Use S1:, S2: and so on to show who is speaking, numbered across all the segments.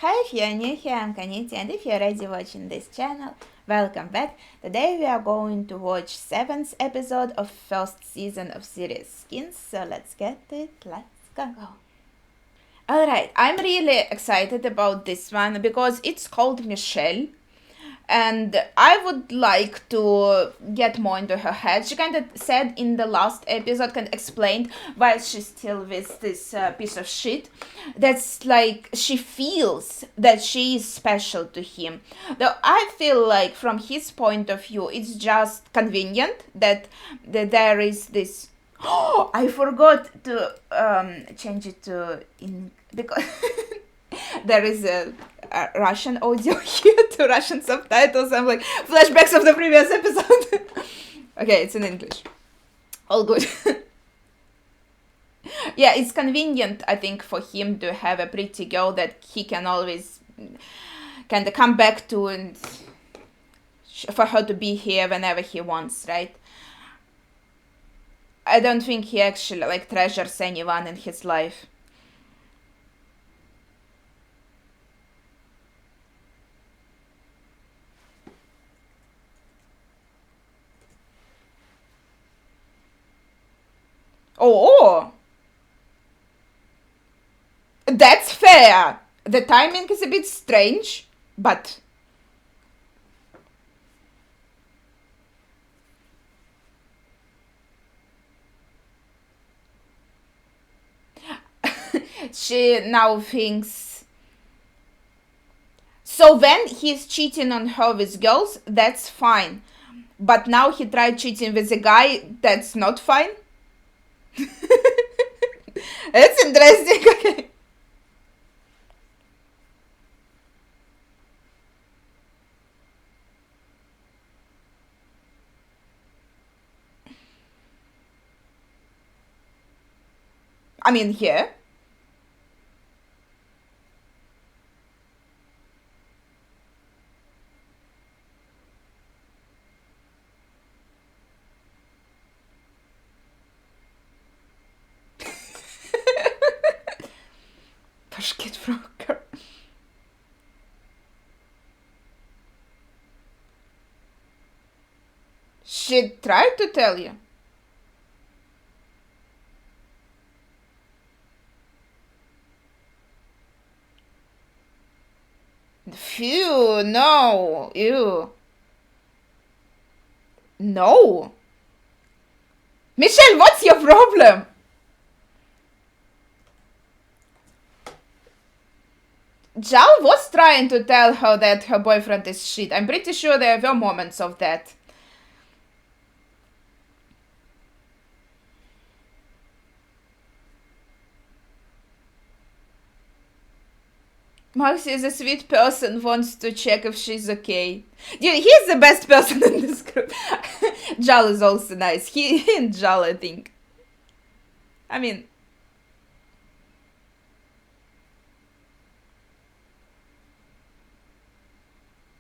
S1: Hi, if you're new here, I'm Kaniti, and if you're already watching this channel, welcome back. Today we are going to watch 7th episode of first season of series Skins, so let's get it, let's go. Alright, I'm really excited about this one because it's called Michelle, and I would like to get more into her head. She kind of said in the last episode, kind of explained why she's still with this piece of shit. That's like she feels that she is special to him. Though I feel like from his point of view, it's just convenient that there is this. Oh, I forgot to change it to in because there is a Russian audio here to Russian subtitles. I'm like flashbacks of the previous episode. Okay, it's in English. All good. Yeah, it's convenient, I think, for him to have a pretty girl that he can always kind of come back to, and for her to be here whenever he wants, right? I don't think he actually like treasures anyone in his life. Oh, that's fair. The timing is a bit strange, but she now thinks. So when he's cheating on her with girls, that's fine. But now he tried cheating with a guy, that's not fine. It's interesting. Okay. I mean, here. Pushkit broker. She tried to tell you. Phew, no. Ew. No. Michelle, what's your problem? Jal was trying to tell her that her boyfriend is shit. I'm pretty sure there were moments of that. Maxi is a sweet person, wants to check if she's okay. Dude, he's the best person in this group. Jal is also nice. He and Jal, I think. I mean,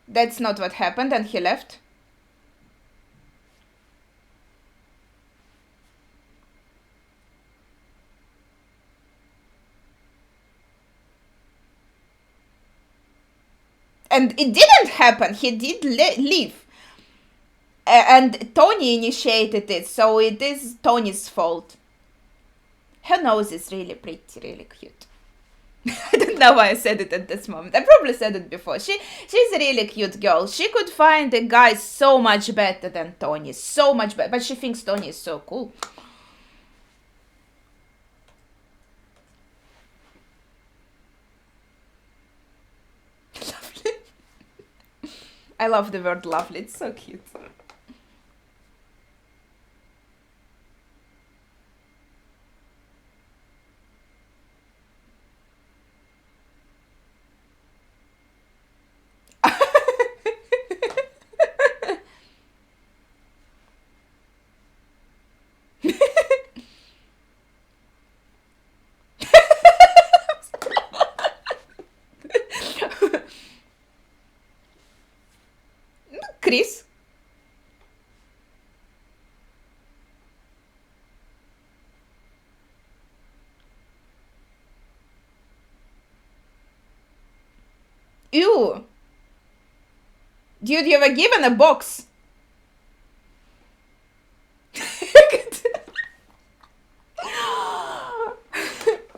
S1: that's not what happened, and he left. And it didn't happen. He did leave. And Tony initiated it, so it is Tony's fault. Her nose is really pretty, really cute. I don't know why I said it at this moment. I probably said it before. She's a really cute girl. She could find a guy so much better than Tony. So much better. But she thinks Tony is so cool. Lovely. I love the word lovely. It's so cute. Chris? Ew. Dude, you were given a box.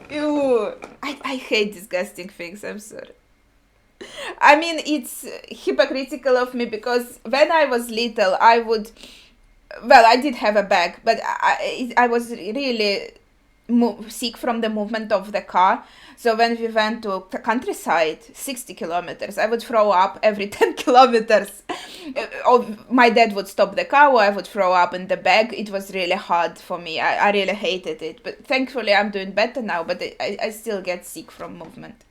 S1: Ew. I hate disgusting things, I'm sorry. I mean, it's hypocritical of me because when I was little, I would. Well, I did have a bag, but I was really sick from the movement of the car. So when we went to the countryside, 60 kilometers, I would throw up every 10 kilometers. Or my dad would stop the car, or I would throw up in the bag. It was really hard for me. I really hated it. But thankfully, I'm doing better now, but I still get sick from movement.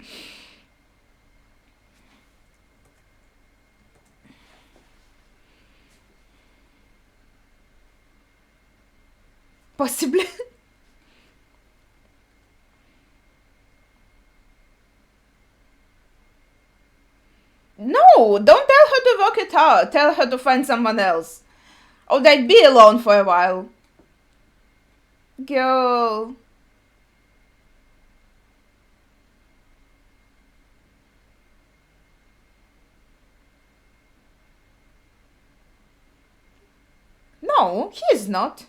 S1: Possibly. No, don't tell her to work it out. Tell her to find someone else. Or they'd be alone for a while. Girl. No, he is not.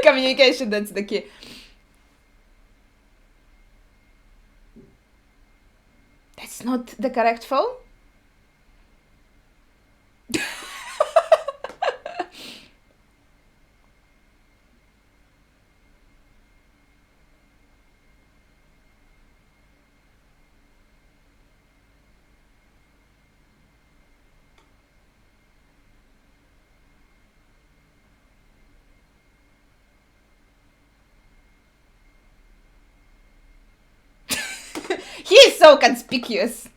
S1: Communication, that's the key. That's not the correct phone? He is so conspicuous.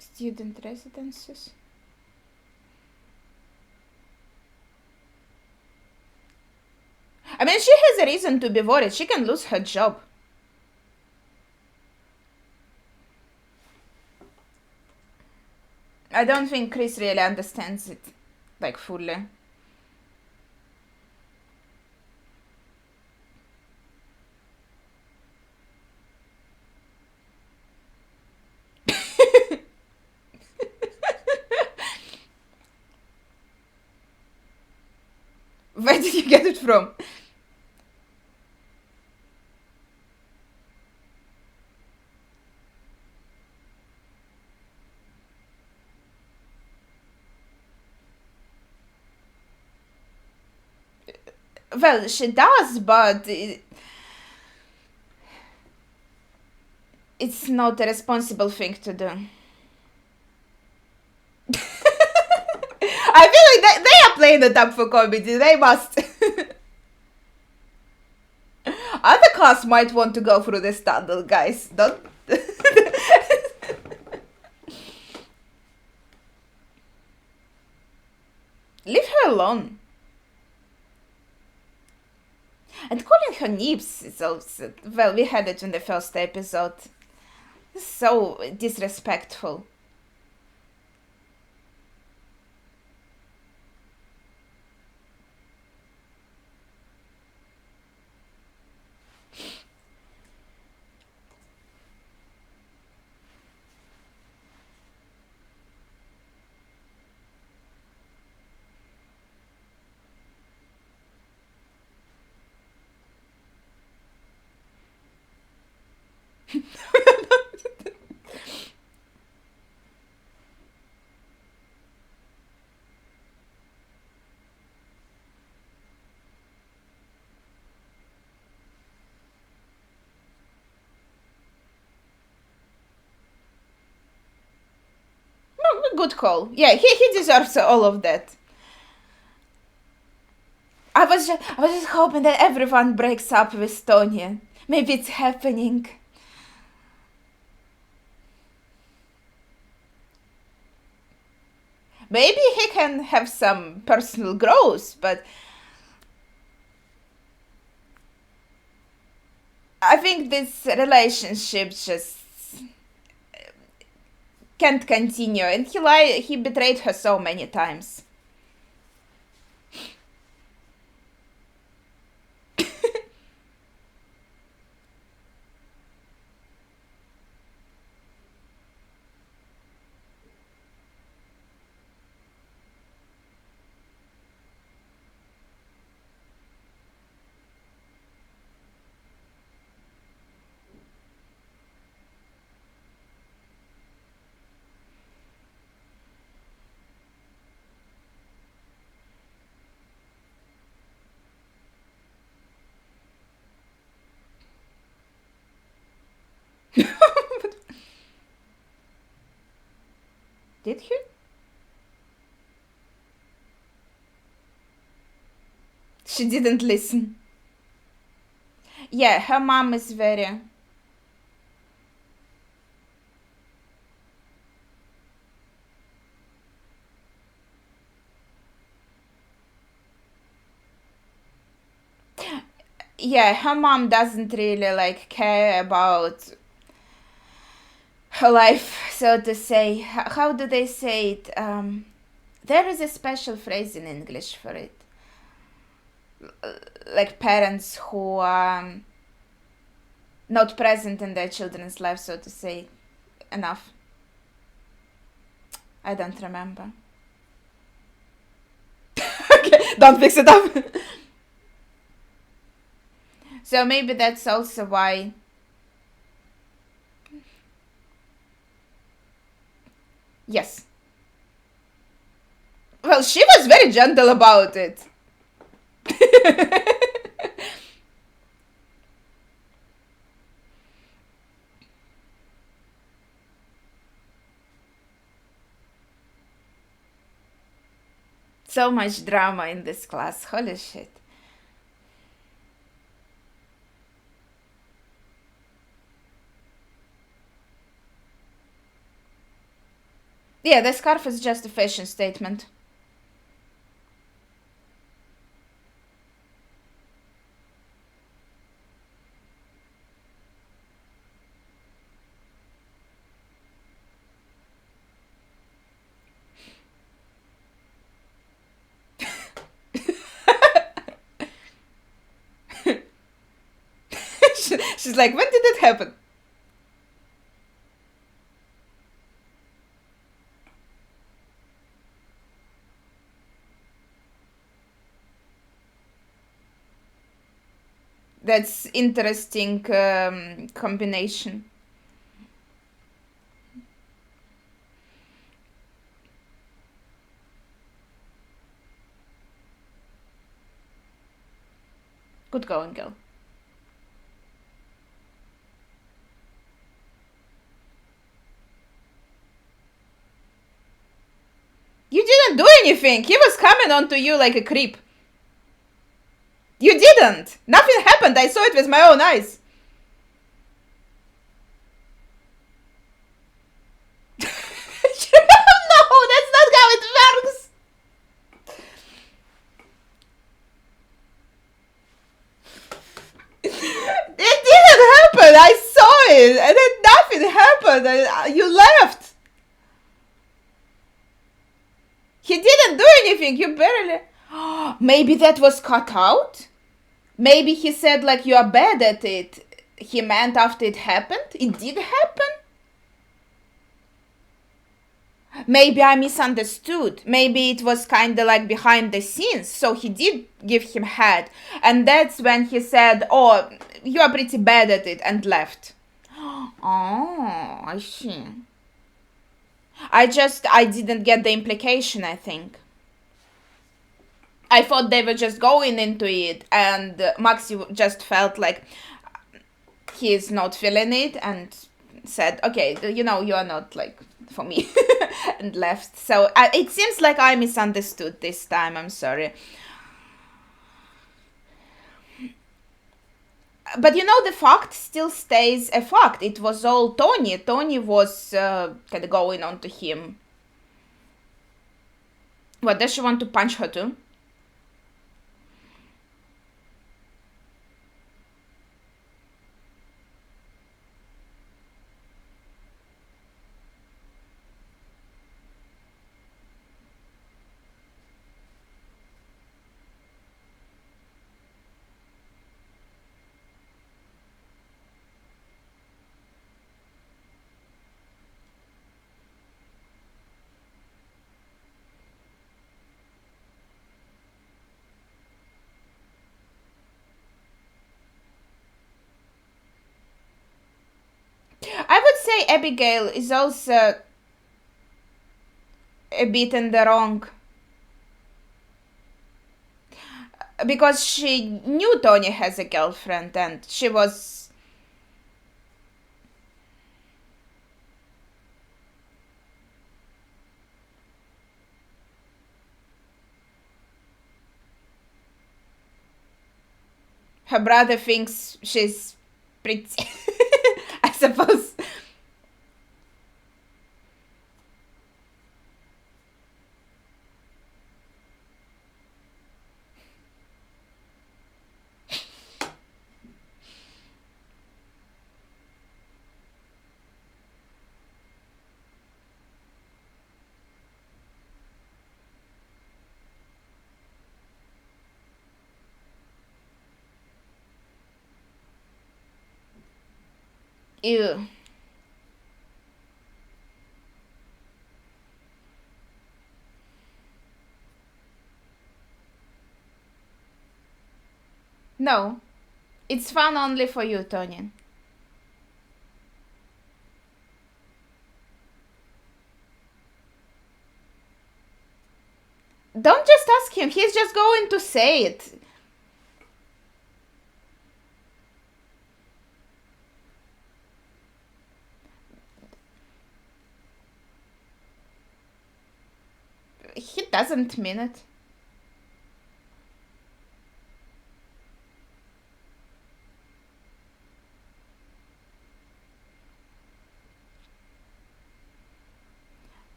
S1: Student residences. I mean, she has a reason to be worried. She can lose her job. I don't think Chris really understands it, like, fully. Where did you get it from? Well, she does, but it's not a responsible thing to do. I feel like they are playing it up for comedy. They must. Other cast might want to go through this tunnel, guys. Don't. Leave her alone. And calling her Nibs is also. Well, we had it in the first episode. So disrespectful. Good call. Yeah, he deserves all of that. I was just hoping that everyone breaks up with Tonya. Maybe it's happening. Maybe he can have some personal growth, but I think this relationship just can't continue, and he betrayed her so many times. Did he? She didn't listen. Yeah, her mom is very... Yeah, her mom doesn't really like care about her life, so to say. How do they say it? There is a special phrase in English for it. Like parents who are not present in their children's life, so to say, enough. I don't remember. Okay, don't fix it up. So maybe that's also why. Yes. Well, she was very gentle about it. So much drama in this class. Holy shit. Yeah, the scarf is just a fashion statement. She's like, when did it happen? That's interesting combination. Good going, girl. You didn't do anything. He was coming onto you like a creep. You didn't. Nothing happened. I saw it with my own eyes. No, that's not how it works. It didn't happen. I saw it, and then nothing happened. And you left. He didn't do anything. You barely. Maybe that was cut out. Maybe he said like you are bad at it. He meant after it happened. It did happen. Maybe I misunderstood. Maybe it was kind of like behind the scenes. So he did give him head. And that's when he said, oh, you are pretty bad at it, and left. Oh, I see. I didn't get the implication, I think. I thought they were just going into it, and Maxi just felt like he's not feeling it and said, okay, you are not like for me, and left. So it seems like I misunderstood this time. I'm sorry. But the fact still stays a fact. It was all Tony. Tony was kind of going on to him. What, does she want to punch her too? I would say Abigail is also a bit in the wrong, because she knew Tony has a girlfriend and she was. Her brother thinks she's pretty. I suppose. Ew. No, it's fun only for you, Tony. Don't just ask him, he's just going to say it. He doesn't mean it.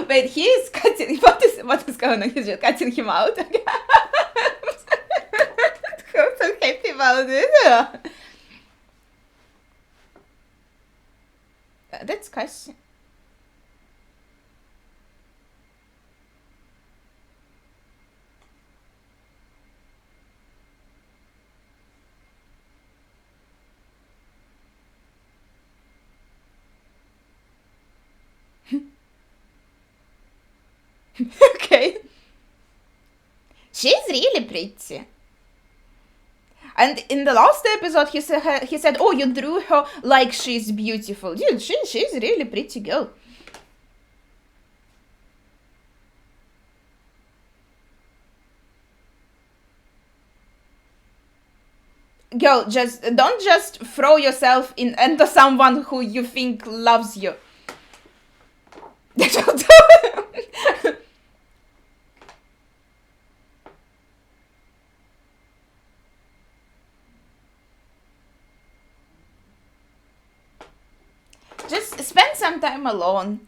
S1: Wait, he is cutting. What is going on? He's just cutting him out. I'm so happy about it. That's Cassie. Okay. She's really pretty. And in the last episode, he said, "Oh, you drew her like she's beautiful." Dude, she's really pretty girl. Girl, don't throw yourself into someone who you think loves you. Just spend some time alone.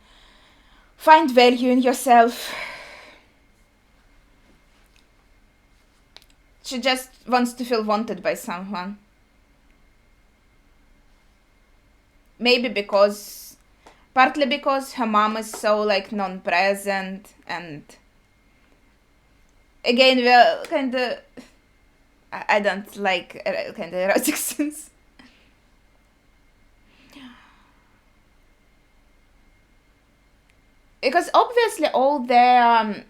S1: Find value in yourself. She just wants to feel wanted by someone. Maybe partly because her mom is so like non-present, and again we're kind of, I don't like kind of erotic scenes. Because obviously all their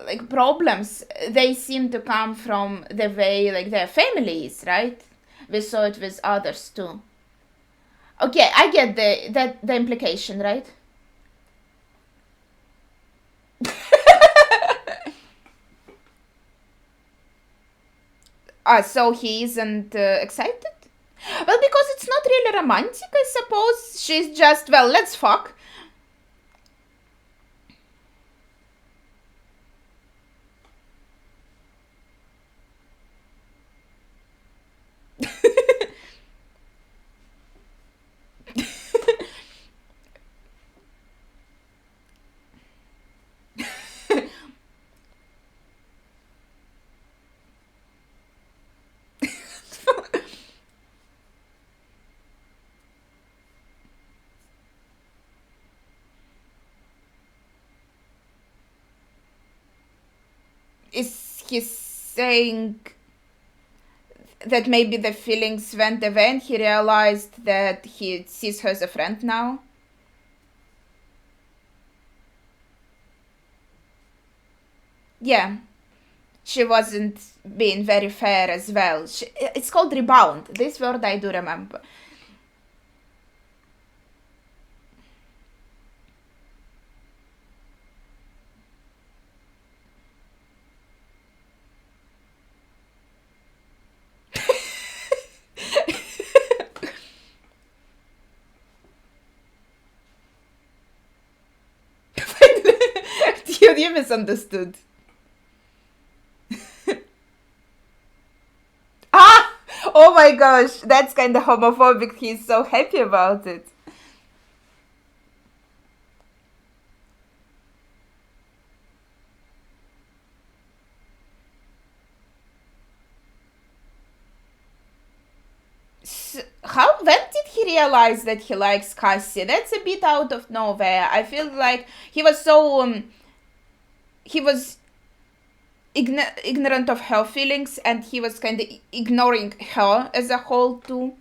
S1: like problems, they seem to come from the way like their families, right? We saw it with others too. Okay, I get the implication, right? So he isn't excited? Well, because it's not really romantic, I suppose. She's just, well, let's fuck. he's saying that maybe the feelings went away and he realized that he sees her as a friend now. Yeah, she wasn't being very fair as well. It's called rebound. This word I do remember. You misunderstood. Ah! Oh my gosh, that's kind of homophobic. He's so happy about it. When did he realize that he likes Cassie? That's a bit out of nowhere. I feel like he was so he was ignorant of her feelings, and he was kind of ignoring her as a whole too.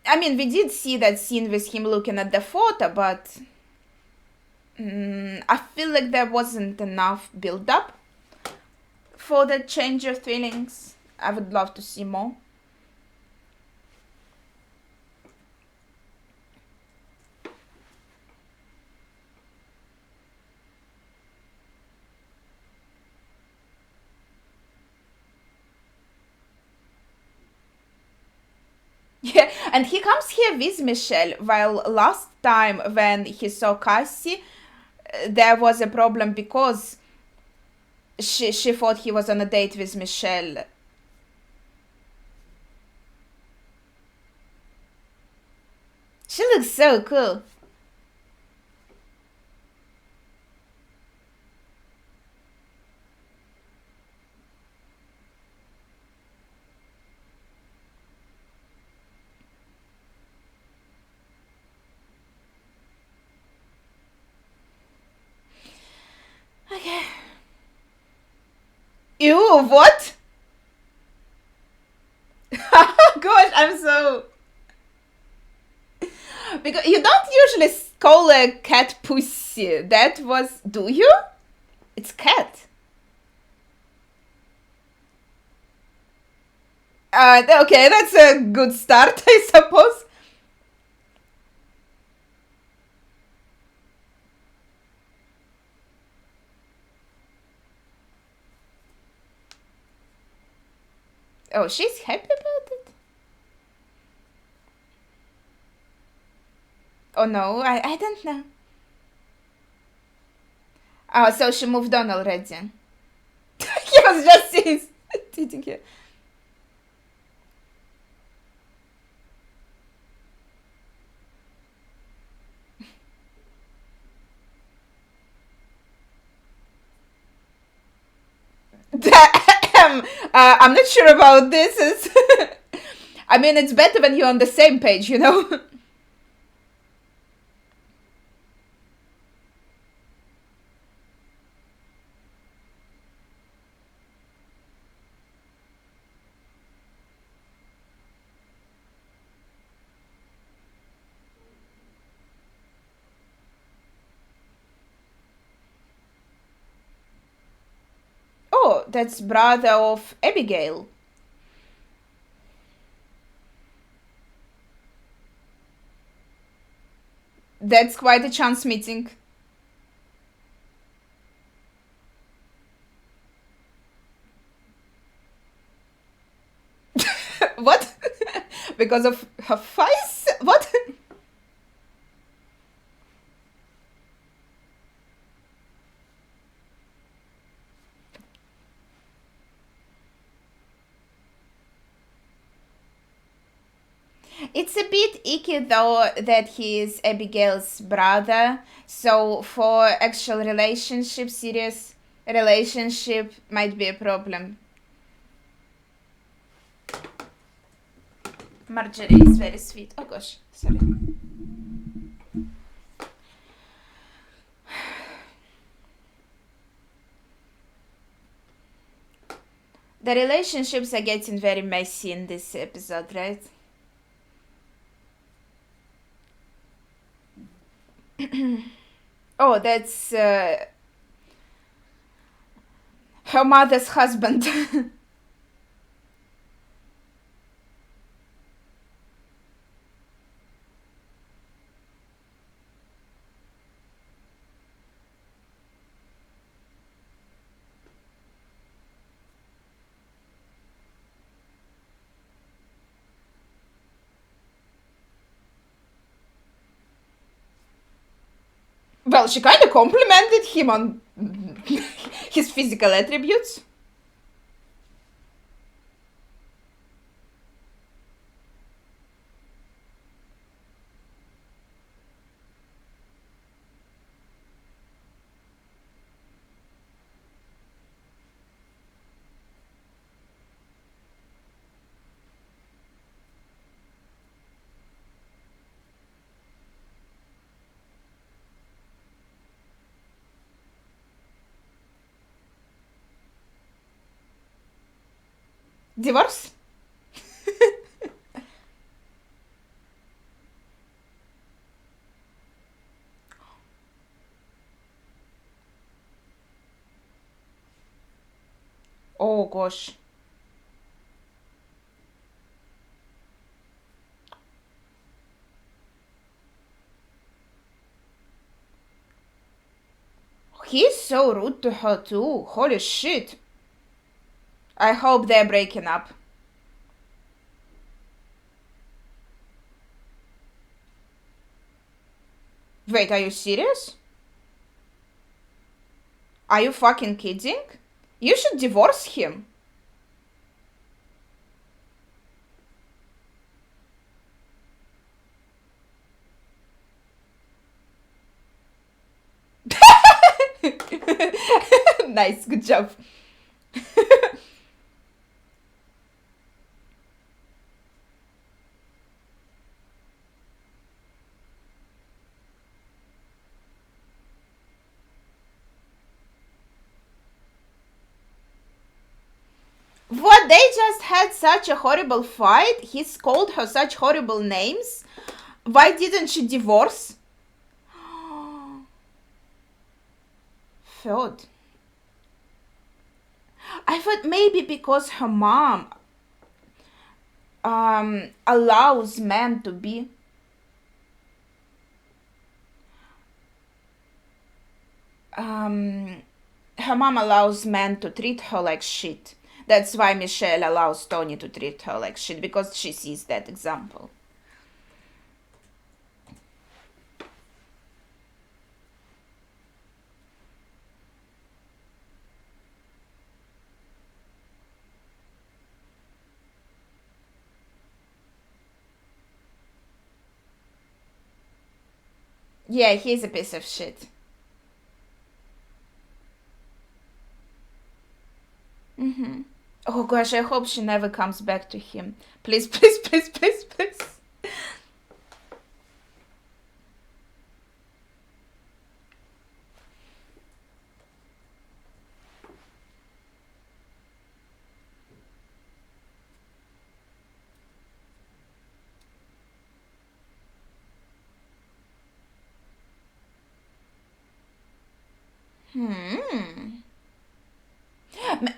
S1: I mean, we did see that scene with him looking at the photo, but I feel like there wasn't enough build up for the change of feelings. I would love to see more. Yeah, and he comes here with Michelle, while last time when he saw Cassie, there was a problem because she thought he was on a date with Michelle. She looks so cool. Okay. Ew, what? Gosh, I'm so... Because you don't usually call a cat pussy. That was... Do you? It's cat. Okay, that's a good start, I suppose. Oh, she's happy about it? Oh no, I don't know. Oh, so she moved on already. He was just sitting here. I'm not sure about this. I mean, it's better when you're on the same page, you know? Oh, that's brother of Abigail. That's quite a chance meeting. What? Because of her face? What? It's a bit icky though that he is Abigail's brother. So for actual relationship, serious relationship might be a problem. Marjorie is very sweet. Oh gosh, sorry. The relationships are getting very messy in this episode, right? Oh, that's her mother's husband. Well, she kind of complimented him on his physical attributes. Divorce? Oh gosh. He's so rude to her too. Holy shit. I hope they're breaking up. Wait, are you serious? Are you fucking kidding? You should divorce him. Nice, good job. What, they just had such a horrible fight? He's called her such horrible names? Why didn't she divorce? Thought. I thought maybe because her mom allows men to be. Her mom allows men to treat her like shit. That's why Michelle allows Tony to treat her like shit, because she sees that example. Yeah, he's a piece of shit. Oh gosh, I hope she never comes back to him. Please, please, please, please, please.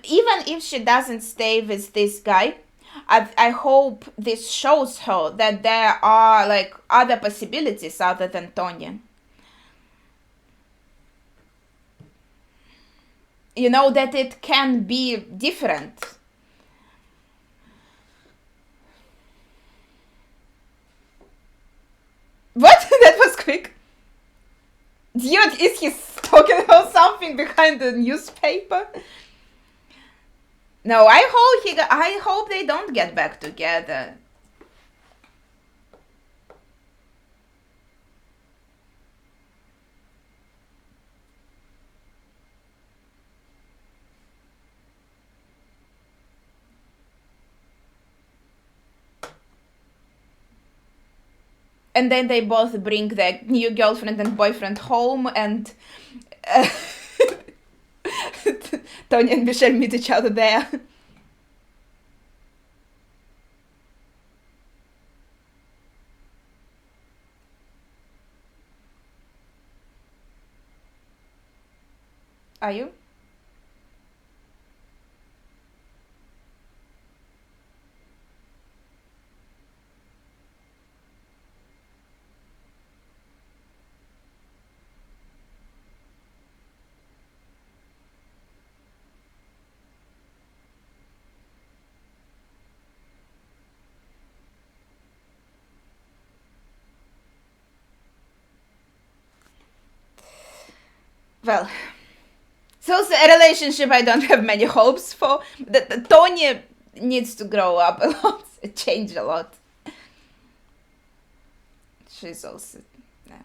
S1: Even if she doesn't stay with this guy, I hope this shows her that there are like other possibilities other than Tony. You know, that it can be different. What? That was quick. Dude, is he talking about something behind the newspaper? No, I hope they don't get back together. And then they both bring their new girlfriend and boyfriend home, and Tony and Michelle meet each other there. Are you? Well, so it's a relationship I don't have many hopes for. Tony needs to grow up a lot, change a lot. She's also... Yeah.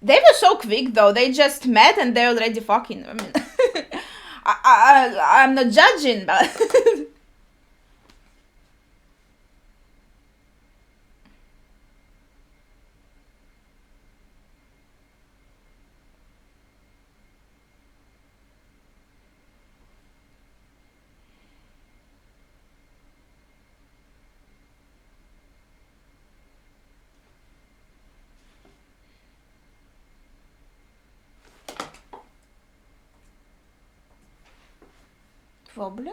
S1: They were so quick though, they just met and they're already fucking. I mean, I'm not judging, but... Probably.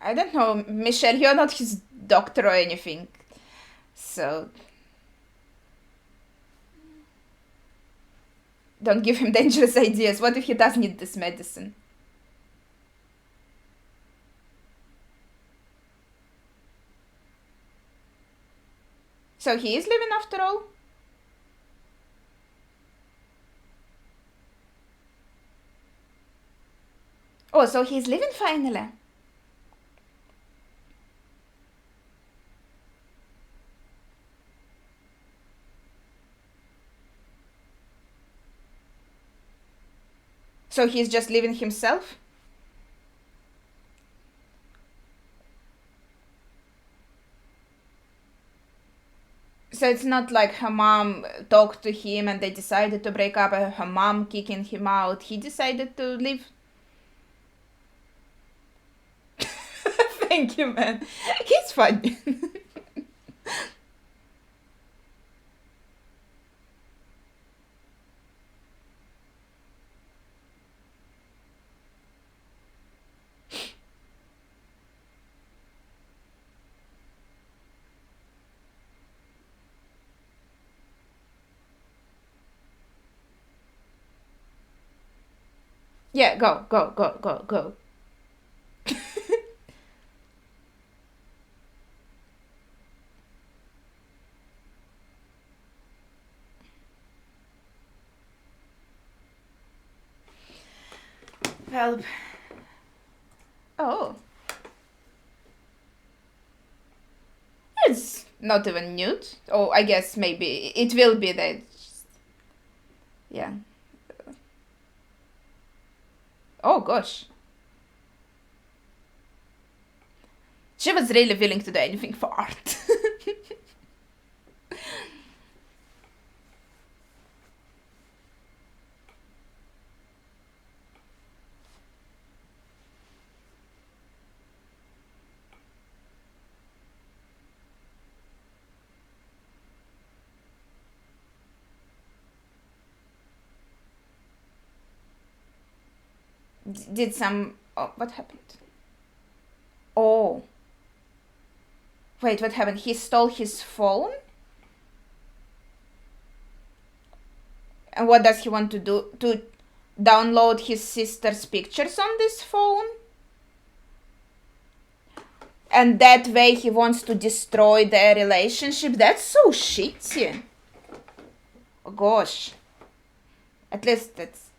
S1: I don't know, Michelle, you're not his doctor or anything. So... Don't give him dangerous ideas. What if he does need this medicine? So he is living after all? Oh, so he's living finally. So he's just living himself? So it's not like her mom talked to him and they decided to break up, her mom kicking him out. He decided to leave. Thank you, man. He's funny. Yeah, go, go, go, go, go. Well... Oh. It's not even nude. Oh, I guess maybe it will be that. Yeah. Oh gosh. She was really willing to do anything for art. Did some... Oh, what happened? Oh. Wait, what happened? He stole his phone? And what does he want to do? To download his sister's pictures on this phone? And that way he wants to destroy their relationship? That's so shitty. Oh gosh. At least that's...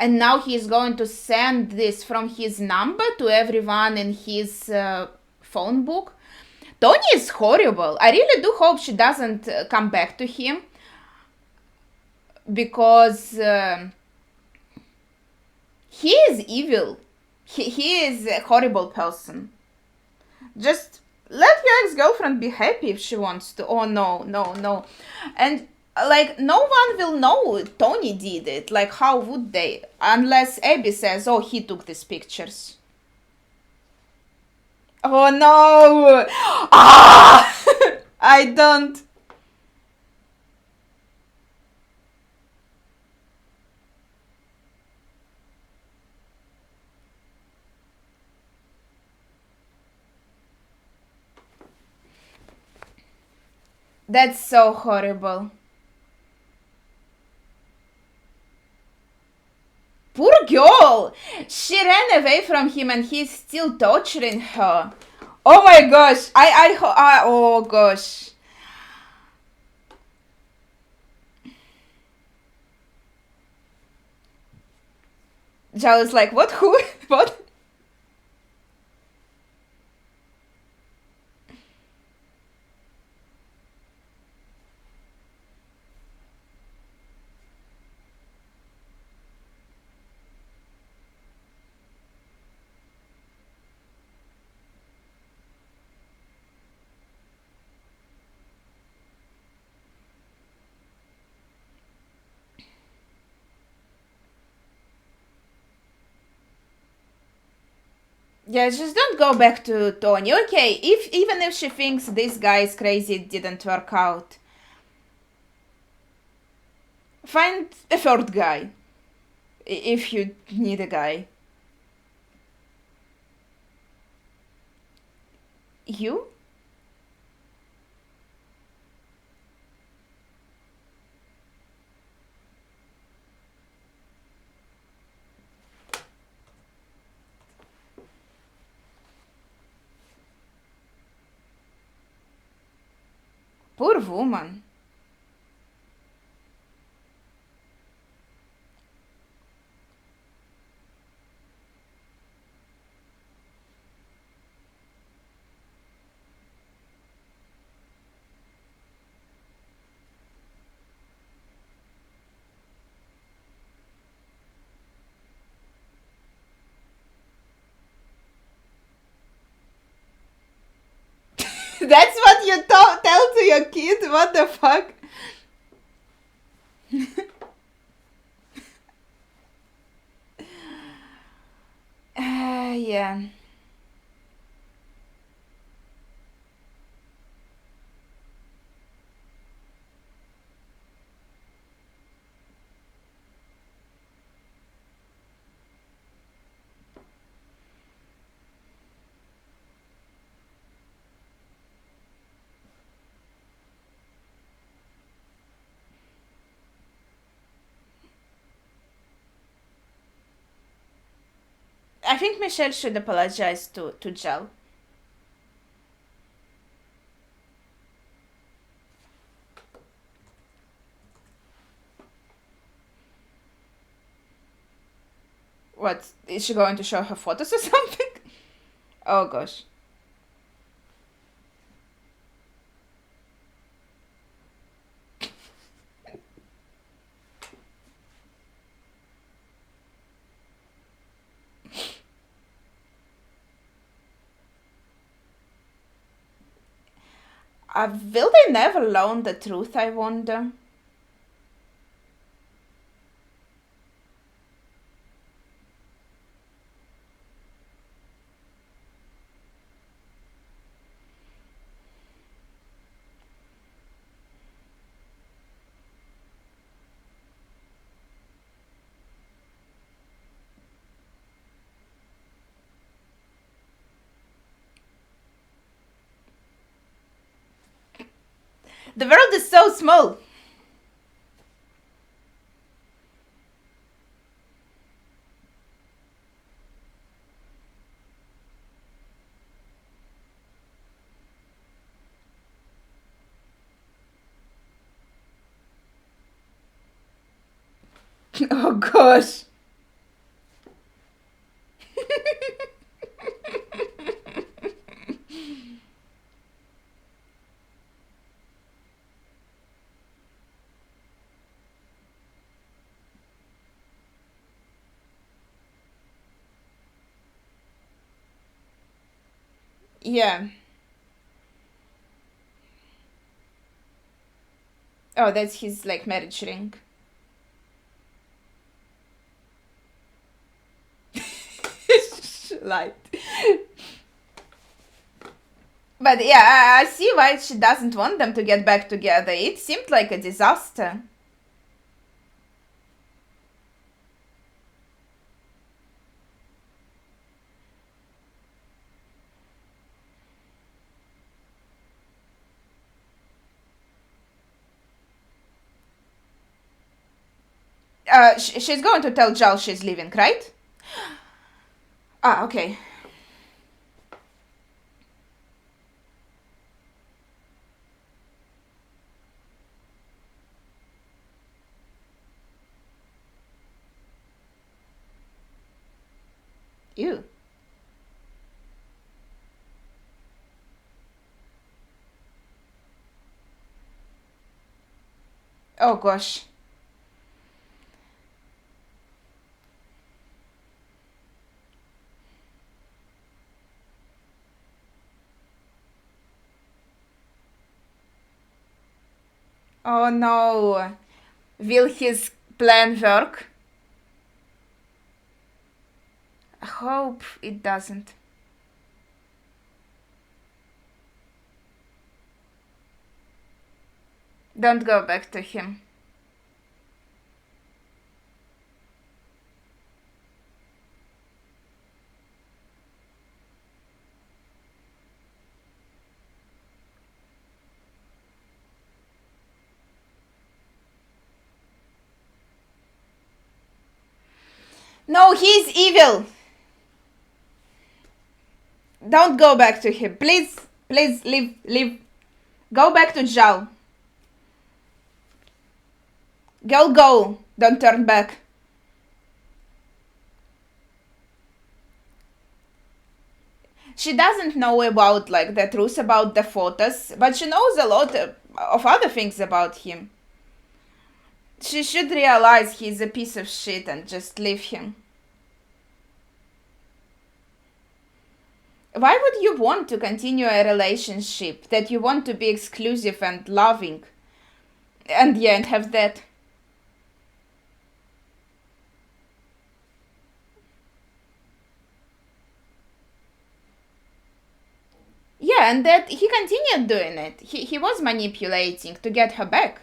S1: And now he's going to send this from his number to everyone in his phone book. Tony is horrible. I really do hope she doesn't come back to him, because he is evil. He is a horrible person. Just let your ex-girlfriend be happy if she wants to. Oh no, no, no. And like, no one will know Tony did it. Like, how would they? Unless Abby says, oh, he took these pictures. Oh no! Ah! I don't. That's so horrible. Poor girl! She ran away from him and he's still torturing her. Oh my gosh! Oh gosh. Joe is like, what? Who? What? Yeah, just don't go back to Tony. Okay, even if she thinks this guy is crazy, it didn't work out. Find a third guy. If you need a guy. You? Poor woman. That's what you tell to your kid? What the fuck? Yeah. I think Michelle should apologize to Jel. What? Is she going to show her photos or something? Oh gosh. Will they never learn the truth, I wonder? The world is so small. Oh gosh. Yeah. Oh, that's his like marriage ring. Light. But yeah, I see why she doesn't want them to get back together. It seemed like a disaster. She's going to tell Jal she's leaving, right? Ah, okay. Ew. Oh gosh. Oh no. Will his plan work? I hope it doesn't. Don't go back to him. No, he's evil. Don't go back to him. Please, please leave. Go back to Zhao. Go. Don't turn back. She doesn't know about like the truth about the photos, but she knows a lot of other things about him. She should realize he's a piece of shit and just leave him. Why would you want to continue a relationship that you want to be exclusive and loving? And yeah, and have that. Yeah, and that he continued doing it. He was manipulating to get her back,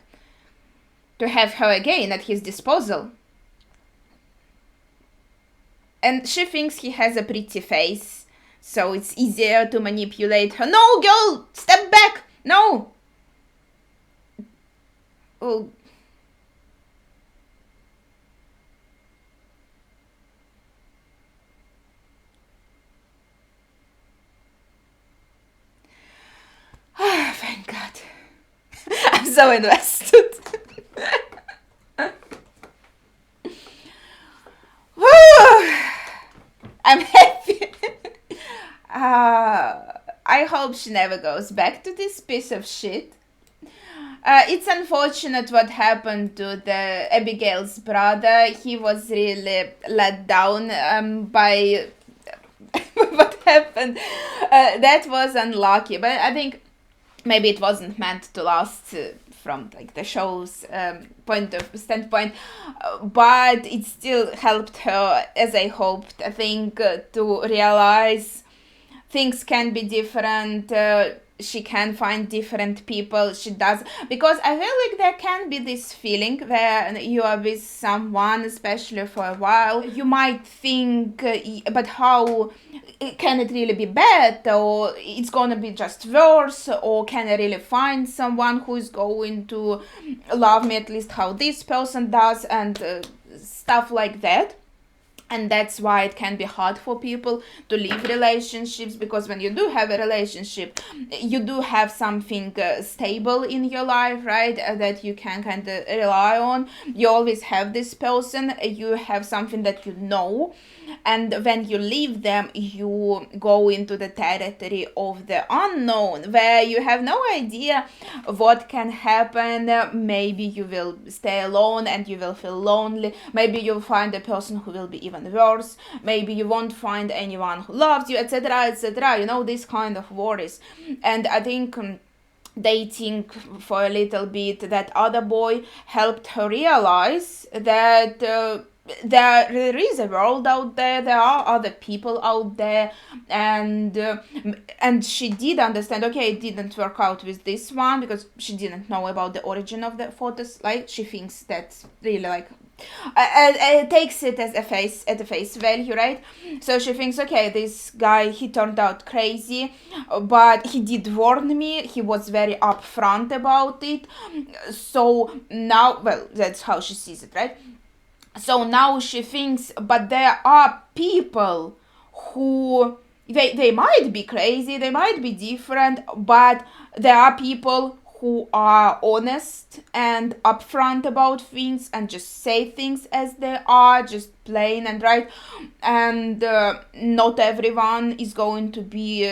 S1: to have her again at his disposal. And she thinks he has a pretty face, so it's easier to manipulate her. No, girl, step back! No! Oh. Thank God. I'm so invested. I'm happy. I hope she never goes back to this piece of shit. It's unfortunate what happened to the Abigail's brother. He was really let down by what happened. That was unlucky, but I think maybe it wasn't meant to last from like the show's standpoint, but it still helped her, as I hoped. I think to realize things can be different. She can find different people. She does, because I feel like there can be this feeling where you are with someone, especially for a while, you might think, but how can it really be bad, or it's gonna be just worse, or can I really find someone who is going to love me at least how this person does, and stuff like that. And that's why it can be hard for people to leave relationships, because when you do have a relationship, you do have something stable in your life, right, that you can kind of rely on. You always have this person, you have something that you know, and when you leave them, you go into the territory of the unknown, where you have no idea what can happen. Maybe you will stay alone and you will feel lonely. Maybe you'll find a person who will be even worse. Maybe you won't find anyone who loves you, etc., etc. You know, these kind of worries. And I think dating for a little bit that other boy helped her realize that there is a world out there are other people out there, and she did understand, okay, it didn't work out with this one because she didn't know about the origin of the photos. Like, she thinks that's really like takes it as at the face value, right? So she thinks, okay, this guy, he turned out crazy, but he did warn me, he was very upfront about it. So now, well, that's how she sees it, right? So now she thinks, but there are people who they might be crazy, they might be different, but there are people who are honest and upfront about things and just say things as they are, just plain and right. And not everyone is going to be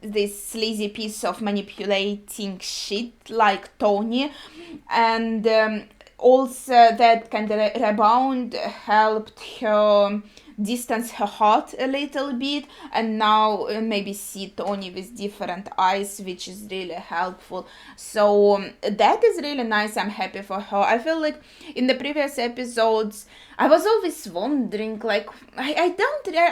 S1: this sleazy piece of manipulating shit like Tony. And also that kind of rebound helped her distance her heart a little bit, and now maybe see Tony with different eyes, which is really helpful. So that is really nice. I'm happy for her. I feel like in the previous episodes I was always wondering, like, I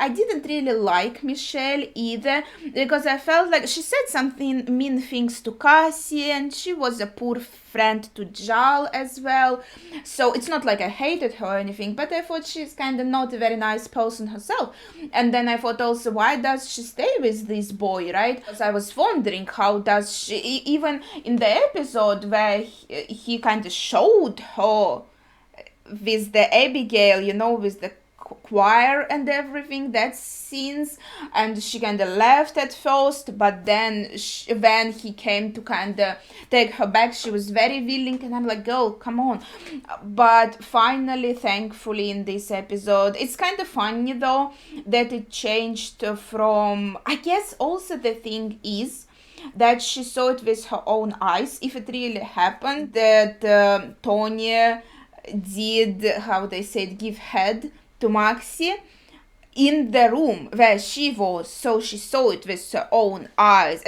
S1: didn't really like Michelle either, because I felt like she said something mean things to Cassie, and she was a poor friend to Jal as well. So it's not like I hated her or anything, but I thought she's kind of not a very nice person herself. And then I thought also, why does she stay with this boy, right? Because I was wondering, how does she, even in the episode where he kind of showed her with the Abigail, you know, with the choir and everything, that scenes, and she kind of left at first, but then when he came to kind of take her back, she was very willing, and I'm like, girl, come on. But finally, thankfully, in this episode, it's kind of funny though that it changed from, I guess also the thing is that she saw it with her own eyes. If it really happened that Tonya did, how they said, give head to Maxi in the room where she was, so she saw it with her own eyes.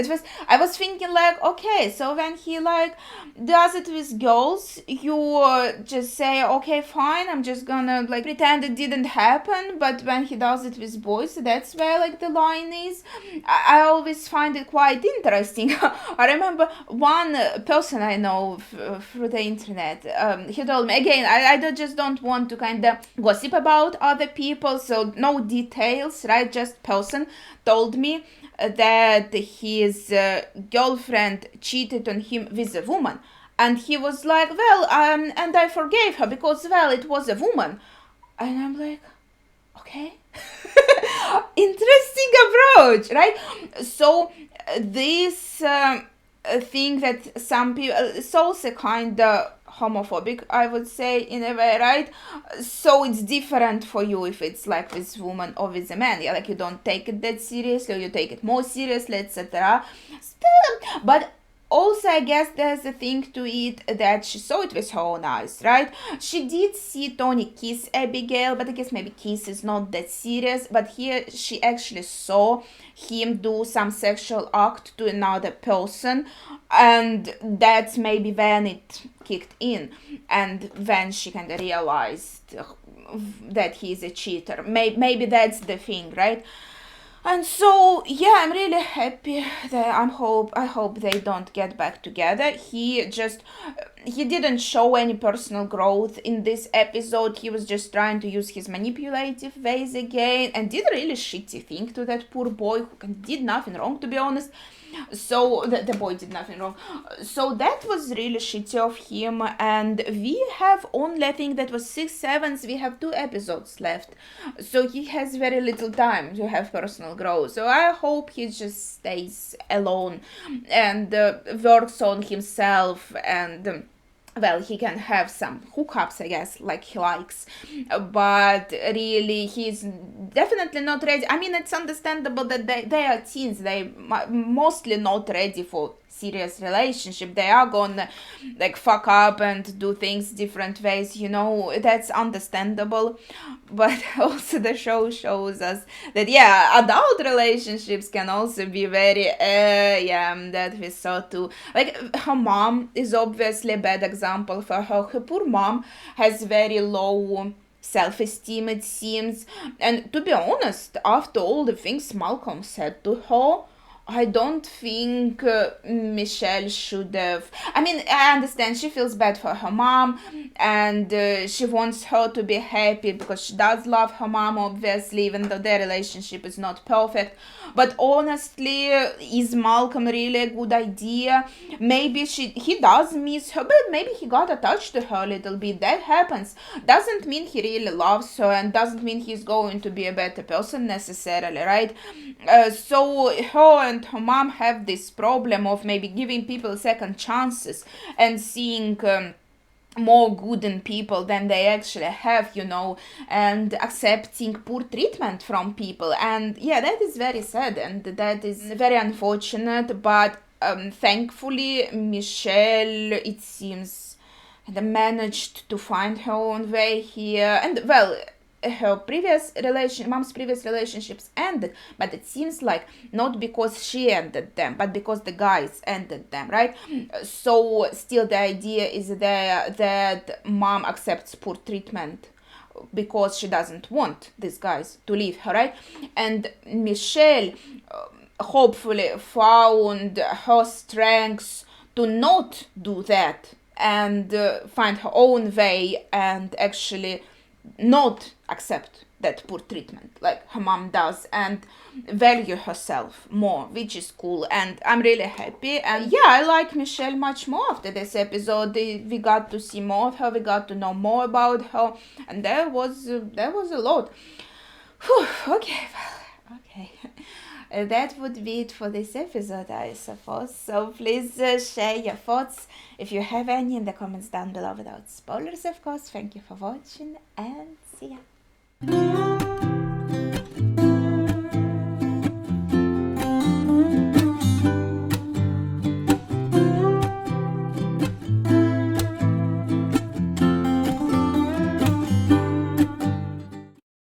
S1: I was thinking like, okay, so when he like does it with girls, you just say, okay, fine, I'm just gonna like pretend it didn't happen. But when he does it with boys, that's where like the line is. I always find it quite interesting. I remember one person I know through the internet, he told me, again, I just don't want to kind of gossip about other people, so no details, right? Just person told me that his girlfriend cheated on him with a woman, and he was like, well, and I forgave her because, well, it was a woman. And I'm like, okay. Interesting approach, right? So this thing that some people, it's also kind of homophobic, I would say, in a way, right? So it's different for you if it's like with woman or with a man. Yeah, like you don't take it that seriously, or you take it more seriously, etc. But also, I guess there's a thing to it that she saw it with her own eyes, right? She did see Tony kiss Abigail, but I guess maybe kiss is not that serious. But here she actually saw him do some sexual act to another person, and that's maybe when it kicked in, and when she kind of realized that he's a cheater. Maybe that's the thing, right? And so, yeah, I'm really happy that I hope they don't get back together. He didn't show any personal growth in this episode. He was just trying to use his manipulative ways again, and did a really shitty thing to that poor boy who did nothing wrong, to be honest. So the boy did nothing wrong. So that was really shitty of him, and we have only, I think that was 6/7. We have 2 episodes left, so he has very little time to have personal growth. So I hope he just stays alone and works on himself and well, he can have some hookups, I guess, like he likes, but really he's definitely not ready. I mean, it's understandable that they are teens. They mostly not ready for serious relationship. They are gonna like fuck up and do things different ways, that's understandable. But also the show shows us that adult relationships can also be very that we saw too. Like her mom is obviously a bad example for her. Her poor mom has very low self-esteem, it seems. And to be honest, after all the things Malcolm said to her, I don't think Michelle should have. I mean, I understand she feels bad for her mom, and she wants her to be happy because she does love her mom, obviously, even though their relationship is not perfect. But honestly, is Malcolm really a good idea? Maybe he does miss her, but maybe he got attached to her a little bit. That happens. Doesn't mean he really loves her, and doesn't mean he's going to be a better person necessarily, right? So her and her mom have this problem of maybe giving people second chances and seeing more good in people than they actually have, and accepting poor treatment from people. And that is very sad and that is very unfortunate. But thankfully, Michelle, it seems, managed to find her own way here. And well, her mom's previous relationships ended, but it seems like not because she ended them, but because the guys ended them, right? So still the idea is there that mom accepts poor treatment because she doesn't want these guys to leave her, right? And Michelle hopefully found her strengths to not do that and find her own way and actually not accept that poor treatment like her mom does and value herself more, which is cool. And I'm really happy. And I like Michelle much more after this episode. We got to see more of her, we got to know more about her, and there was a lot. Whew, okay. That would be it for this episode, I suppose. So please share your thoughts, if you have any, in the comments down below without spoilers, of course. Thank you for watching, and